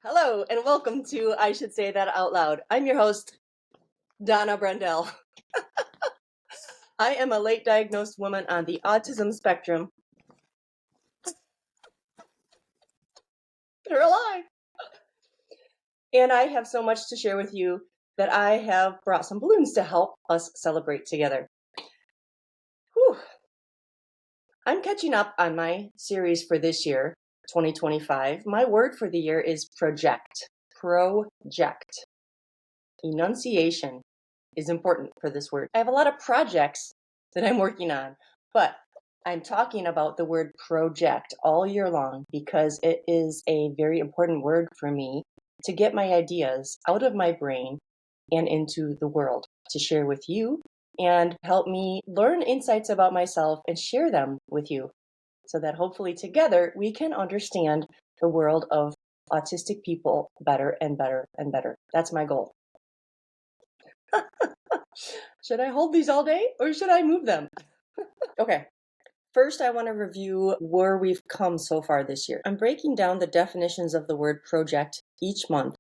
Hello, and welcome to I Should Say That Out Loud. I'm your host, Donna Brendel. I am a late diagnosed woman on the autism spectrum. They're alive. And I have so much to share with you that I have brought some balloons to help us celebrate together. Whew. I'm catching up on my series for this year, 2025. My word for the year is project. Project. Enunciation is important for this word. I have a lot of projects that I'm working on, but I'm talking about the word project all year long because it is a very important word for me to get my ideas out of my brain and into the world to share with you and help me learn insights about myself and share them with you so that hopefully together we can understand the world of autistic people better and better and better. That's my goal. Should I hold these all day or should I move them? Okay. First, I want to review where we've come so far this year. I'm breaking down the definitions of the word project each month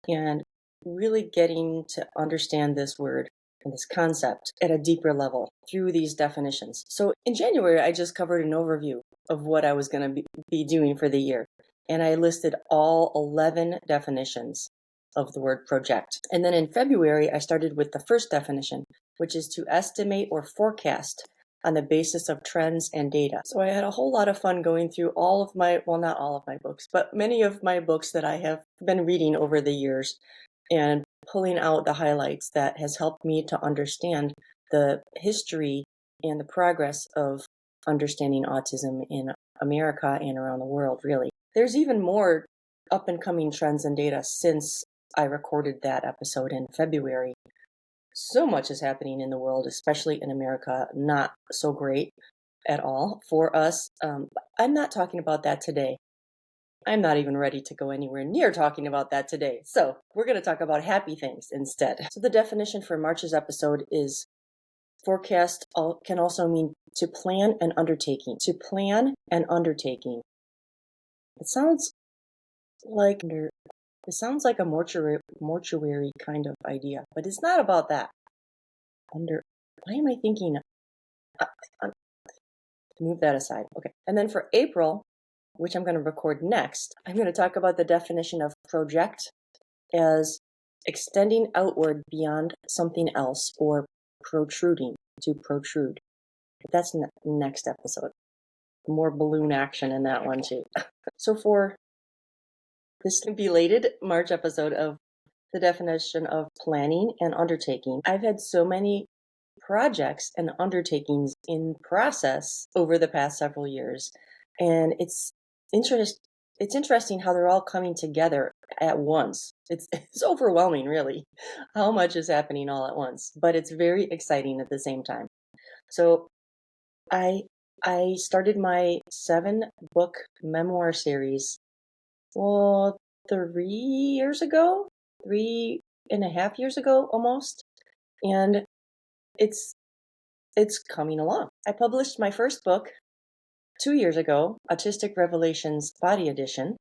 and really getting to understand this word and this concept at a deeper level through these definitions. So in January, I just covered an overview of what I was going to be doing for the year. And I listed all 11 definitions of the word project. And then in February, I started with the first definition, which is to estimate or forecast on the basis of trends and data. So I had a whole lot of fun going through all of my, well, not all of my books, but many of my books that I have been reading over the years and pulling out the highlights that has helped me to understand the history and the progress of understanding autism in America and around the world, really. There's even more up and coming trends and data since I recorded that episode in February. So much is happening in the world, especially in America, not so great at all for us. I'm not talking about that today. I'm not even ready to go anywhere near talking about that today. So we're going to talk about happy things instead. So the definition for March's episode is forecast can also mean to plan an undertaking. To plan an undertaking. It sounds like a mortuary kind of idea, but it's not about that. Why am I thinking? Move that aside. Okay. And then for April, which I'm going to record next, I'm going to talk about the definition of project as extending outward beyond something else or protruding, to protrude. That's next episode. More balloon action in that one too. So for this belated March episode of the definition of planning and undertaking, I've had so many projects and undertakings in process over the past several years. And it's interesting how they're all coming together at once. It's overwhelming, really, how much is happening all at once, but it's very exciting at the same time. So I started my 7-book memoir series, 3 years ago, 3.5 years ago, almost. And it's coming along. I published my first book 2 years ago, Autistic Revelations Body Edition.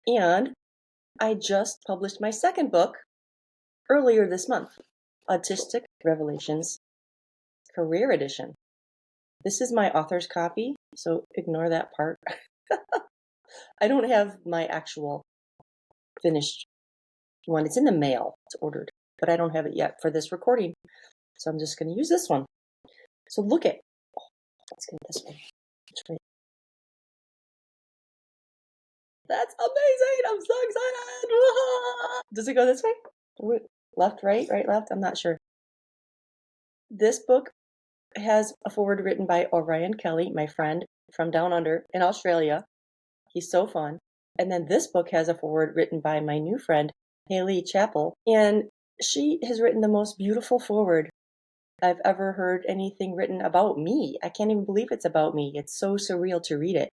And I just published my second book earlier this month, Autistic Revelations Career Edition. This is my author's copy, so ignore that part. I don't have my actual finished one. It's in the mail. It's ordered, but I don't have it yet for this recording. So I'm just going to use this one. So look at, let's get this one. That's amazing. I'm so excited. Does it go this way? Left, right, left? I'm not sure. This book has a foreword written by Orion Kelly, my friend from down under in Australia. He's so fun. And then this book has a foreword written by my new friend, Haley Chappell. And she has written the most beautiful foreword I've ever heard anything written about me. I can't even believe it's about me. It's so surreal to read it.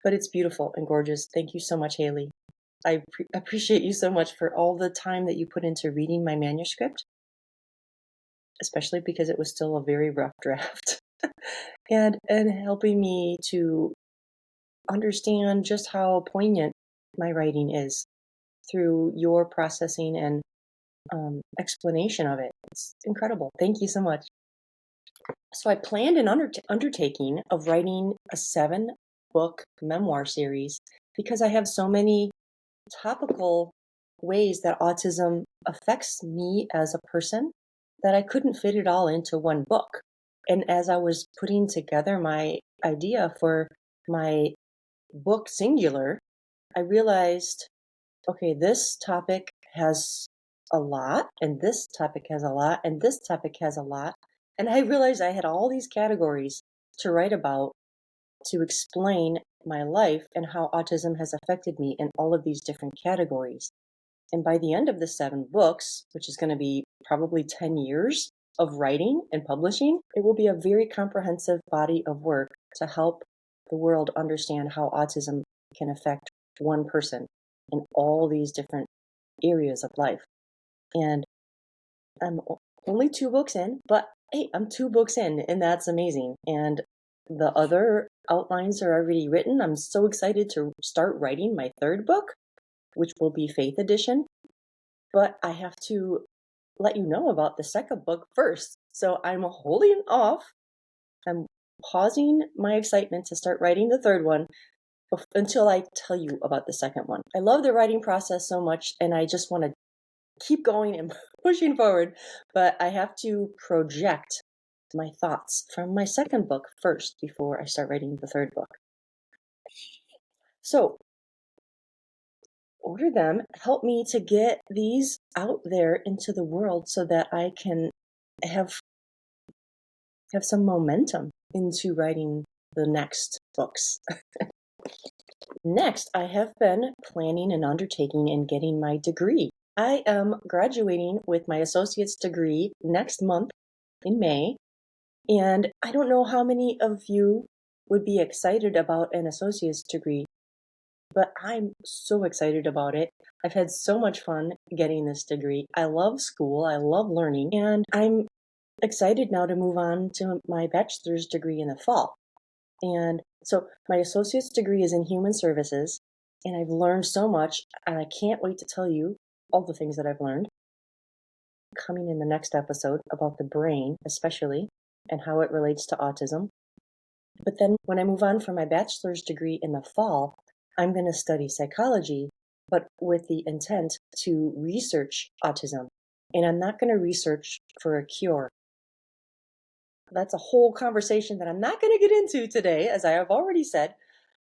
But it's beautiful and gorgeous. Thank you so much, Haley. I appreciate you so much for all the time that you put into reading my manuscript, especially because it was still a very rough draft, and helping me to understand just how poignant my writing is through your processing and explanation of it. It's incredible. Thank you so much. So I planned an undertaking of writing a 7-book memoir series because I have so many topical ways that autism affects me as a person that I couldn't fit it all into one book. And as I was putting together my idea for my book singular, I realized, okay, this topic has a lot, and this topic has a lot, and this topic has a lot. And I realized I had all these categories to write about to explain my life and how autism has affected me in all of these different categories. And by the end of the 7 books, which is going to be probably 10 years of writing and publishing, it will be a very comprehensive body of work to help the world understand how autism can affect one person in all these different areas of life. And I'm only 2 books in, but hey, I'm 2 books in, and that's amazing. And the other outlines are already written. I'm so excited to start writing my 3rd book, which will be Faith Edition. But I have to let you know about the 2nd book first. So I'm holding off. I'm pausing my excitement to start writing the 3rd one until I tell you about the 2nd one. I love the writing process so much, and I just want to keep going and pushing forward. But I have to project my thoughts from my 2nd book first before I start writing the 3rd book. So order them, help me to get these out there into the world so that I can have some momentum into writing the next books. Next, I have been planning an undertaking and getting my degree. I am graduating with my associate's degree next month in May, and I don't know how many of you would be excited about an associate's degree, but I'm so excited about it. I've had so much fun getting this degree. I love school, I love learning, and I'm excited now to move on to my bachelor's degree in the fall. And so my associate's degree is in human services, and I've learned so much, and I can't wait to tell you all the things that I've learned coming in the next episode about the brain, especially, and how it relates to autism. But then when I move on from my bachelor's degree in the fall, I'm going to study psychology, but with the intent to research autism. And I'm not going to research for a cure. That's a whole conversation that I'm not going to get into today, as I have already said,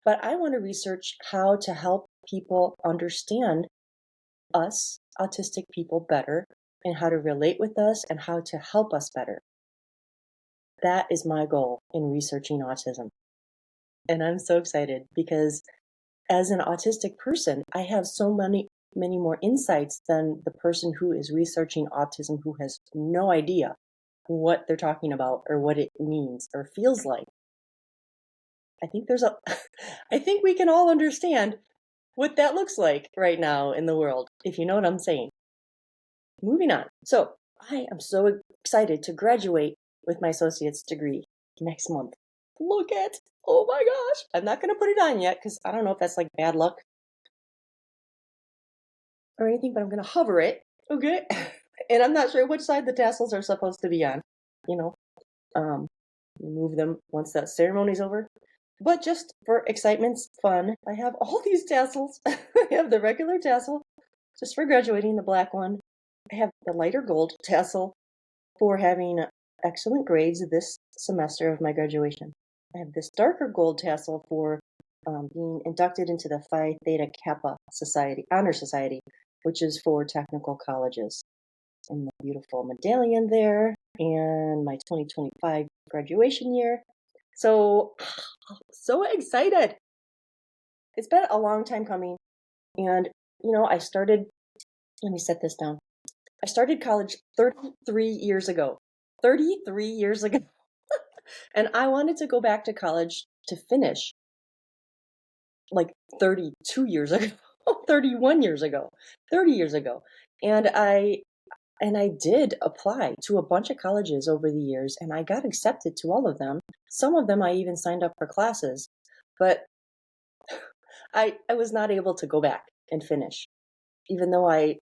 but I want to research how to help people understand us, autistic people, better, and how to relate with us and how to help us better. That is my goal in researching autism. And I'm so excited because as an autistic person, I have so many more insights than the person who is researching autism who has no idea what they're talking about or what it means or feels like. I think we can all understand what that looks like right now in the world, if you know what I'm saying. Moving on. So I am so excited to graduate with my associate's degree next month. Oh my gosh. I'm not going to put it on yet because I don't know if that's like bad luck or anything, but I'm going to hover it. Okay. And I'm not sure which side the tassels are supposed to be on. Move them once that ceremony's over. But just for excitement's fun, I have all these tassels. I have the regular tassel just for graduating, the black one. I have the lighter gold tassel for having excellent grades this semester of my graduation. I have this darker gold tassel for being inducted into the Phi Theta Kappa Society, Honor Society, which is for technical colleges. And the beautiful medallion there, and my 2025 graduation year. So excited. It's been a long time coming. And, I started, let me set this down. I started college 33 years ago. 33 years ago. And I wanted to go back to college to finish like 32 years ago, 31 years ago, 30 years ago. And I did apply to a bunch of colleges over the years, and I got accepted to all of them. Some of them I even signed up for classes. But I was not able to go back and finish. Even though I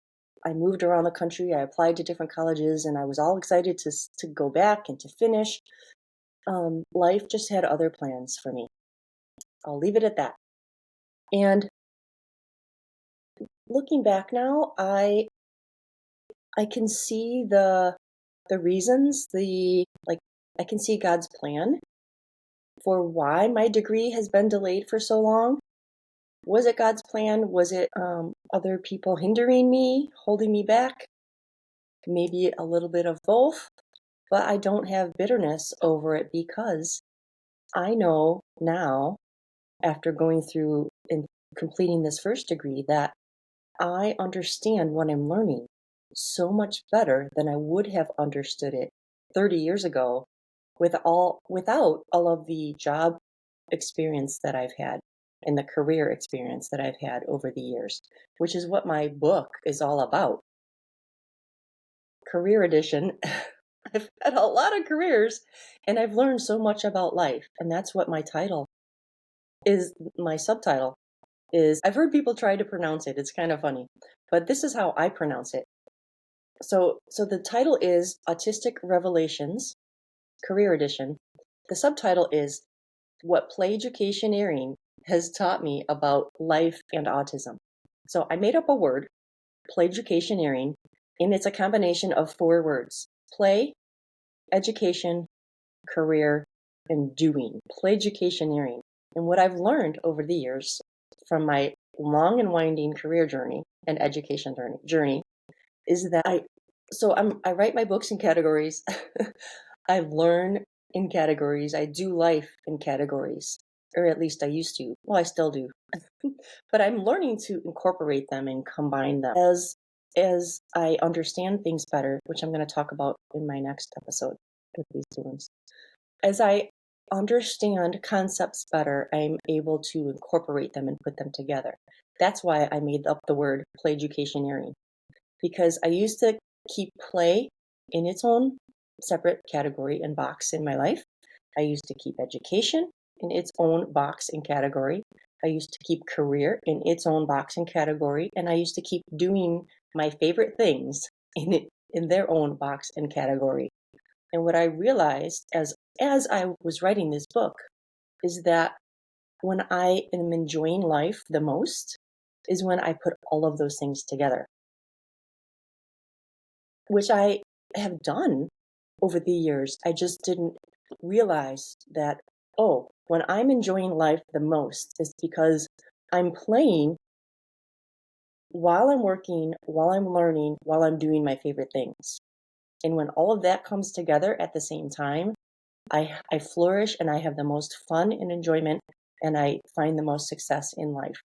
moved around the country, I applied to different colleges, and I was all excited to go back and to finish. Life just had other plans for me. I'll leave it at that. And looking back now, I can see the reasons, I can see God's plan for why my degree has been delayed for so long. Was it God's plan? Was it other people hindering me, holding me back? Maybe a little bit of both, but I don't have bitterness over it because I know now, after going through and completing this first degree, that I understand what I'm learning so much better than I would have understood it 30 years ago without all of the job experience that I've had and the career experience that I've had over the years, which is what my book is all about. Career edition. I've had a lot of careers and I've learned so much about life. And that's what my title is. My subtitle is, I've heard people try to pronounce it. It's kind of funny, but this is how I pronounce it. So the title is Autistic Revelations, Career Edition. The subtitle is What Play Educationeering Has Taught Me About Life and Autism. So I made up a word, play educationeering, and it's a combination of 4 words: play, education, career, and doing. Play educationeering. And what I've learned over the years from my long and winding career journey and education journey is that I write my books in categories. I learn in categories. I do life in categories, or at least I used to. Well, I still do. But I'm learning to incorporate them and combine them as I understand things better, which I'm going to talk about in my next episode with these students. As I understand concepts better, I'm able to incorporate them and put them together. That's why I made up the word play educationeering, because I used to keep play in its own separate category and box in my life. I used to keep education in its own box and category. I used to keep career in its own box and category, and I used to keep doing my favorite things in their own box and category. And what I realized as I was writing this book is that when I am enjoying life the most is when I put all of those things together, which I have done over the years. I just didn't realize that, oh, when I'm enjoying life the most is because I'm playing while I'm working, while I'm learning, while I'm doing my favorite things. And when all of that comes together at the same time, I flourish and I have the most fun and enjoyment, and I find the most success in life.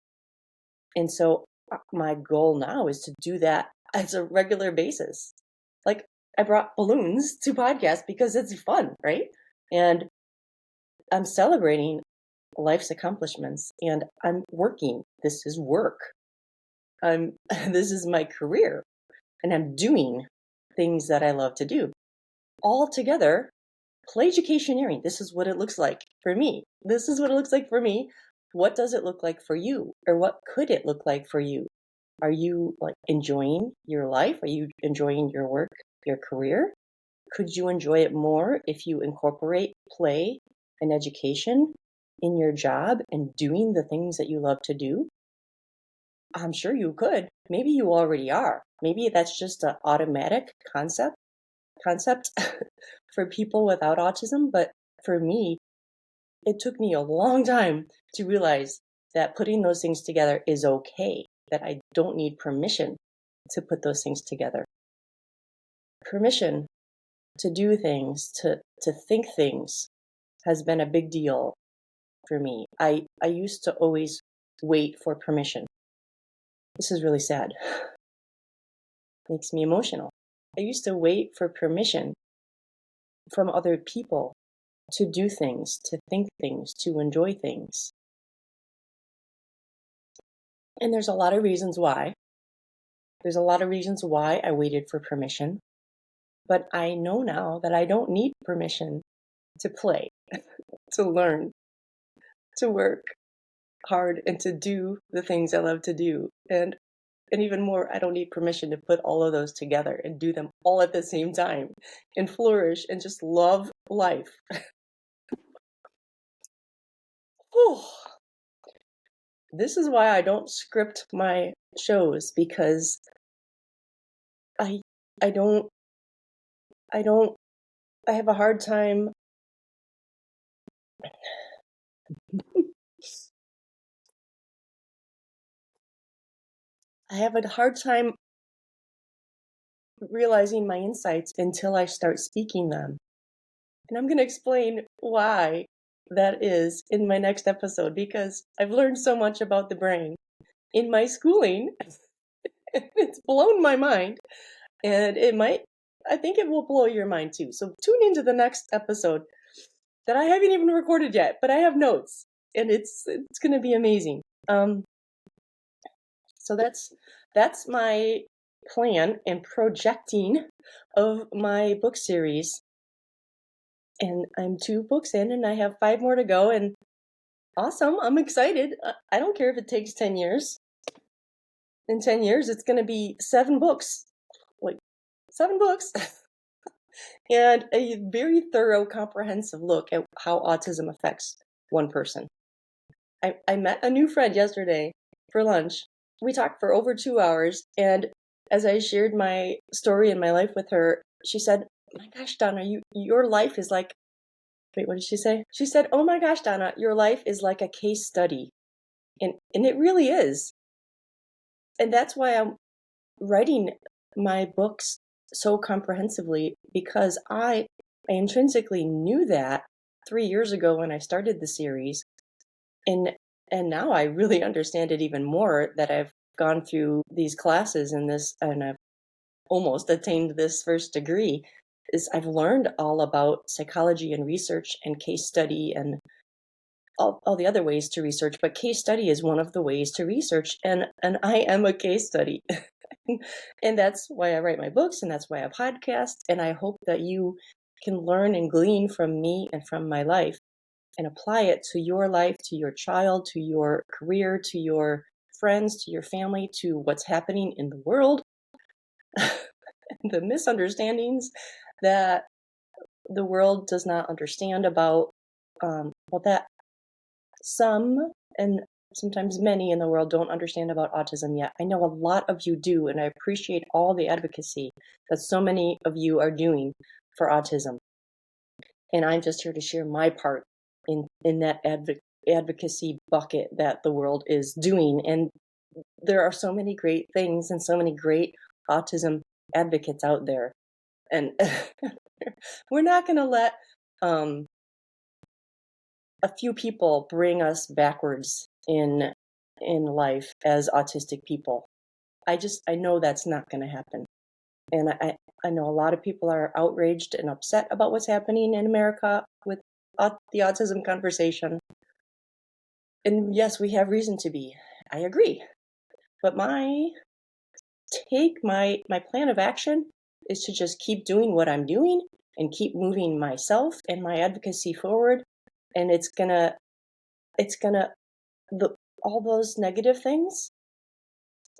And so my goal now is to do that as a regular basis. Like, I brought balloons to podcast because it's fun, right? And I'm celebrating life's accomplishments, and I'm working. This is work. This is my career, and I'm doing things that I love to do. All together, play educationeering. This is what it looks like for me. This is what it looks like for me. What does it look like for you? Or what could it look like for you? Are you enjoying your life? Are you enjoying your work, your career? Could you enjoy it more if you incorporate play and education in your job and doing the things that you love to do? I'm sure you could. Maybe you already are. Maybe that's just an automatic concept for people without autism. But for me, it took me a long time to realize that putting those things together is okay, that I don't need permission to put those things together. Permission to do things, to think things has been a big deal for me. I used to always wait for permission. This is really sad. Makes me emotional. I used to wait for permission from other people to do things, to think things, to enjoy things. And there's a lot of reasons why. There's a lot of reasons why I waited for permission. But I know now that I don't need permission to play, to learn, to work. hard and to do the things I love to do. And even more, I don't need permission to put all of those together and do them all at the same time and flourish and just love life. Whew. This is why I don't script my shows, because I I don't I don't I have a hard time I have a hard time realizing my insights until I start speaking them. And I'm going to explain why that is in my next episode, because I've learned so much about the brain in my schooling. It's blown my mind, and I think it will blow your mind too. So tune into the next episode that I haven't even recorded yet, but I have notes, and it's going to be amazing. So that's my plan and projecting of my book series. And I'm 2 books in, and I have 5 more to go, and awesome, I'm excited. I don't care if it takes 10 years. In 10 years, it's going to be 7 books. Like, 7 books. And a very thorough, comprehensive look at how autism affects one person. I met a new friend yesterday for lunch. We talked for over 2 hours, and as I shared my story and my life with her, she said, "My gosh, Donna, your life is like..." Wait, what did she say? She said, "Oh my gosh, Donna, your life is like a case study." And it really is. And that's why I'm writing my books so comprehensively, because I intrinsically knew that 3 years ago when I started the series. And now I really understand it even more that I've gone through these classes and I've almost attained this first degree. Is I've learned all about psychology and research and case study and all the other ways to research, but case study is one of the ways to research, and I am a case study. And that's why I write my books, and that's why I podcast, and I hope that you can learn and glean from me and from my life and apply it to your life, to your child, to your career, to your friends, to your family, to what's happening in the world, the misunderstandings that the world does not understand about, that some, and sometimes many in the world, don't understand about autism yet. I know a lot of you do, and I appreciate all the advocacy that so many of you are doing for autism. And I'm just here to share my part in that advocacy bucket that the world is doing. And there are so many great things and so many great autism advocates out there. And we're not going to let a few people bring us backwards in life as autistic people. I know that's not going to happen. And I know a lot of people are outraged and upset about what's happening in America with the autism conversation. And yes, we have reason to be. I agree. But my plan of action is to just keep doing what I'm doing and keep moving myself and my advocacy forward. And it's gonna all those negative things,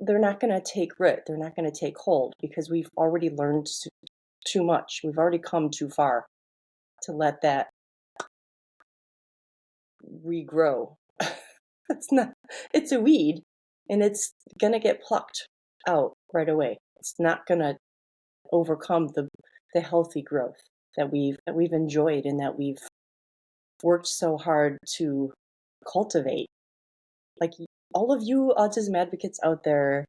they're not gonna take root. They're not gonna take hold, because we've already learned too much. We've already come too far to let that regrow. It's a weed, and it's gonna get plucked out right away. It's not gonna overcome the healthy growth that we've enjoyed and that we've worked so hard to cultivate. Like, all of you autism advocates out there,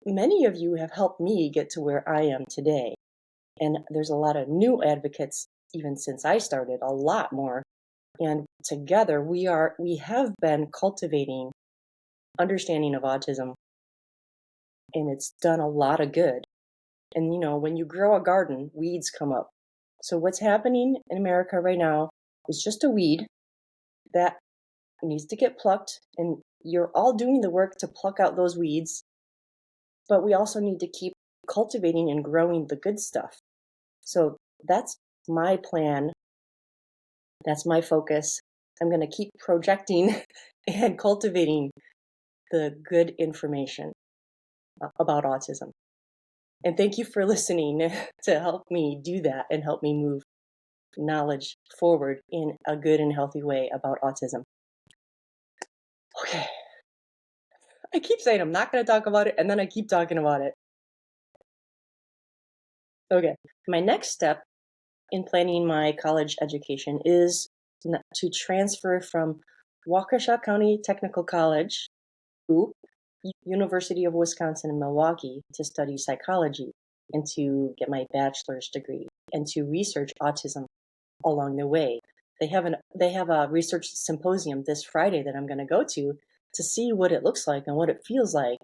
many of you have helped me get to where I am today. And there's a lot of new advocates, even since I started, a lot more. And together we have been cultivating understanding of autism, and it's done a lot of good. And when you grow a garden, weeds come up. So what's happening in America right now is just a weed that needs to get plucked, and you're all doing the work to pluck out those weeds. But we also need to keep cultivating and growing the good stuff. So that's my plan. That's my focus. I'm going to keep projecting and cultivating the good information about autism. And thank you for listening to help me do that and help me move knowledge forward in a good and healthy way about autism. Okay. I keep saying I'm not going to talk about it, and then I keep talking about it. Okay. My next step in planning my college education is to transfer from Waukesha County Technical College to University of Wisconsin in Milwaukee to study psychology and to get my bachelor's degree and to research autism along the way. They have a research symposium this Friday that I'm going to go to see what it looks like and what it feels like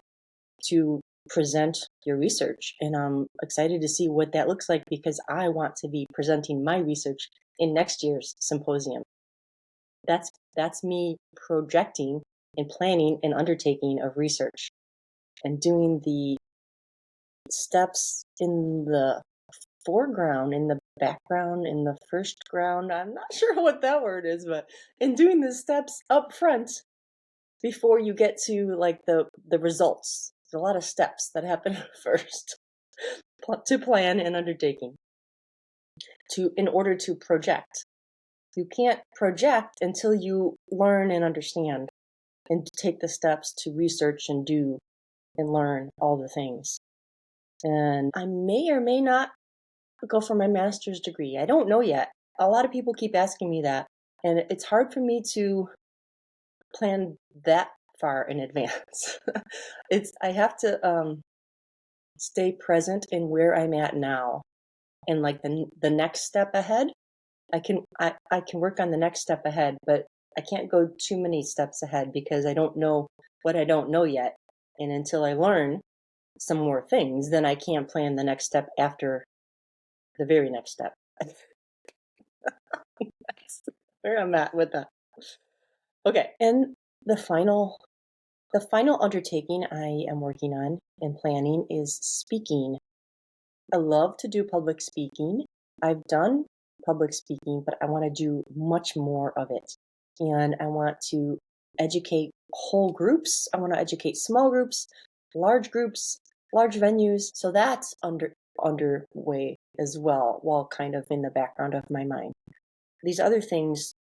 to present your research. And I'm excited to see what that looks like because I want to be presenting my research in next year's symposium. That's me projecting and planning an undertaking of research and doing the steps in the foreground, in the background, in the first ground. I'm not sure what that word is, but in doing the steps up front before you get to like the results. There's a lot of steps that happen first to plan an undertaking in order to project. You can't project until you learn and understand and take the steps to research and do and learn all the things. And I may or may not go for my master's degree. I don't know yet. A lot of people keep asking me that, and it's hard for me to plan that far in advance. I have to stay present in where I'm at now, and like the next step ahead. I can work on the next step ahead, but I can't go too many steps ahead because I don't know what I don't know yet. And until I learn some more things, then I can't plan the next step after the very next step. That's where I'm at with that. Okay, and the final undertaking I am working on and planning is speaking. I love to do public speaking. I've done public speaking, but I want to do much more of it. And I want to educate whole groups. I want to educate small groups, large venues. So that's underway as well, while kind of in the background of my mind. These other things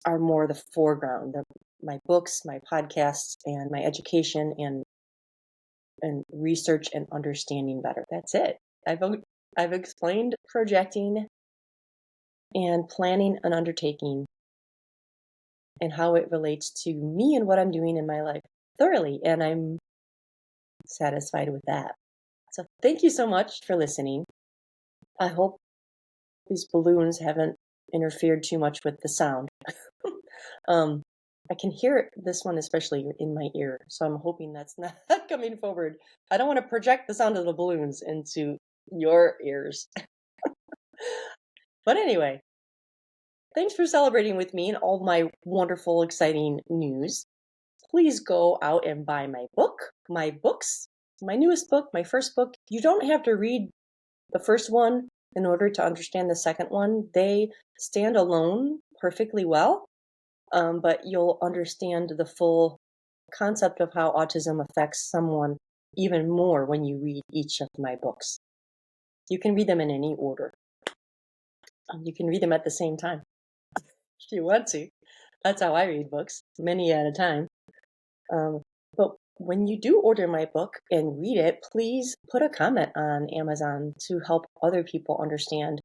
are more the foreground. My books, my podcasts, and my education and research and understanding better. That's it. I've explained projecting and planning an undertaking and how it relates to me and what I'm doing in my life thoroughly, and I'm satisfied with that. So thank you so much for listening. I hope these balloons haven't interfered too much with the sound. I can hear this one especially in my ear, so I'm hoping that's not coming forward. I don't want to project the sound of the balloons into your ears. But anyway, thanks for celebrating with me and all my wonderful, exciting news. Please go out and buy my books, my newest book, my first book. You don't have to read the first one in order to understand the second one. They stand alone perfectly well, but you'll understand the full concept of how autism affects someone even more when you read each of my books. You can read them in any order. You can read them at the same time if you want to. That's how I read books, many at a time. But when you do order my book and read it, please put a comment on Amazon to help other people understand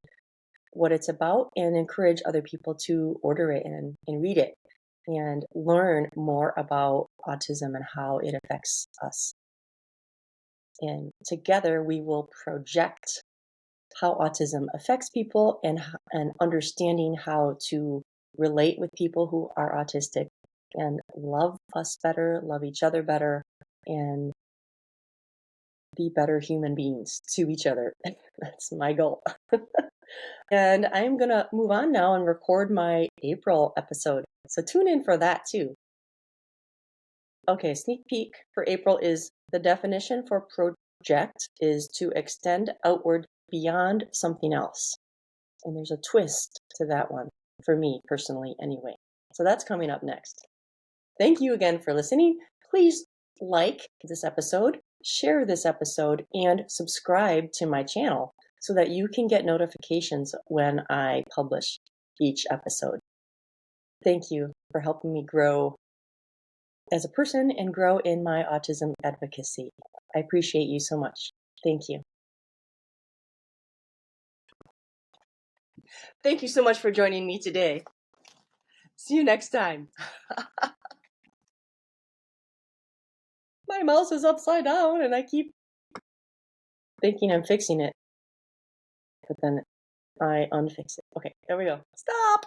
what it's about and encourage other people to order it and read it and learn more about autism and how it affects us. And together we will project how autism affects people and understanding how to relate with people who are autistic and love us better, love each other better, and be better human beings to each other. That's my goal. And I'm going to move on now and record my April episode. So tune in for that too. Okay, sneak peek for April is the definition for project is to extend outward beyond something else. And there's a twist to that one, for me personally anyway. So that's coming up next. Thank you again for listening. Please like this episode, share this episode, and subscribe to my channel so that you can get notifications when I publish each episode. Thank you for helping me grow as a person and grow in my autism advocacy. I appreciate you so much. Thank you. Thank you so much for joining me today. See you next time. My mouse is upside down and I keep thinking I'm fixing it, but then I unfix it. Okay, there we go. Stop!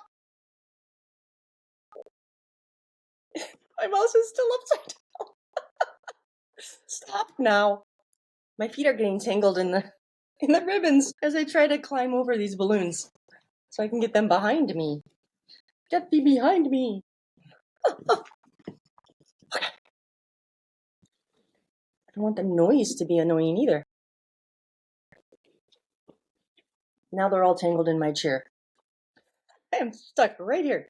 My mouse is still upside down. Stop now. My feet are getting tangled in the ribbons as I try to climb over these balloons so I can get them behind me. Get thee behind me. Okay. I don't want the noise to be annoying either. Now they're all tangled in my chair. I am stuck right here.